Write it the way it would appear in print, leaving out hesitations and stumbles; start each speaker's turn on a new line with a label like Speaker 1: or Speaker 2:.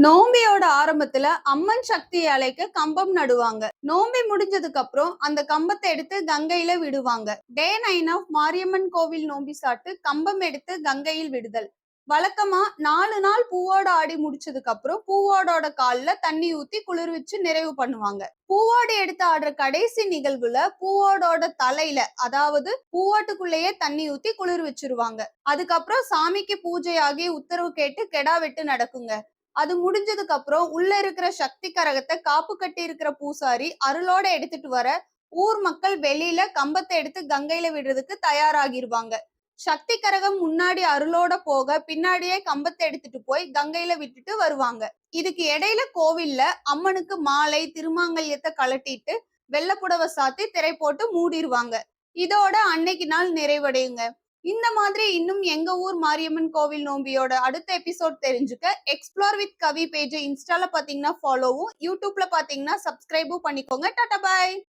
Speaker 1: நோம்பியோட ஆரம்பத்துல அம்மன் சக்தியை அழைக்க கம்பம் நடுவாங்க. நோம்பி முடிஞ்சதுக்கு அப்புறம் அந்த கம்பத்தை எடுத்து கங்கையில விடுவாங்க. டே 9 ஆஃப் மாரியம்மன் கோவில் நோம்பி சாட்டு கம்பம் எடுத்து கங்கையில் விடுதல். வழக்கமா 4 நாள் பூவோட ஆடி முடிச்சதுக்கு அப்புறம் பூவோடோட கால்ல தண்ணி ஊத்தி குளிர்விச்சு நிறைவு பண்ணுவாங்க. பூவோடு எடுத்து ஆடுற கடைசி நிகழ்வுல பூவோடோட தலையில, அதாவது பூவோட்டுக்குள்ளேயே தண்ணி ஊத்தி குளிர் வச்சிருவாங்க. அதுக்கப்புறம் சாமிக்கு பூஜையாகி உத்தரவு கேட்டு கெடா வெட்டு நடக்குங்க. அது முடிஞ்சதுக்கு அப்புறம் உள்ள இருக்கிற சக்தி கரகத்தை காப்பு கட்டி இருக்கிற பூசாரி அருளோட எடுத்துட்டு வர ஊர் மக்கள் வெளியில கம்பத்தை எடுத்து கங்கையில விடுறதுக்கு தயாராகிருவாங்க. சக்தி கரகம் முன்னாடி அருளோட போக பின்னாடியே கம்பத்தை எடுத்துட்டு போய் கங்கையில விட்டுட்டு வருவாங்க. இதுக்கு இடையில கோவில்ல அம்மனுக்கு மாலை திருமாங்கல்யத்தை கழட்டிட்டு வெள்ளப்புடவை சாத்தி திரை போட்டு மூடிடுவாங்க. இதோட அன்னைக்கு நாள் நிறைவடையுங்க. இந்த மாதிரி இன்னும் எங்க ஊர் மாரியம்மன் கோவில் நோம்பியோட அடுத்த எபிசோட் தெரிஞ்சுக்க எக்ஸ்ப்ளோர் வித் கவி பேஜ் இன்ஸ்டால பாத்தீங்கன்னா ஃபாலோவும், யூடியூப்ல பாத்தீங்கன்னா சப்ஸ்கிரைபும் பண்ணிக்கோங்க. டாடா பாய்.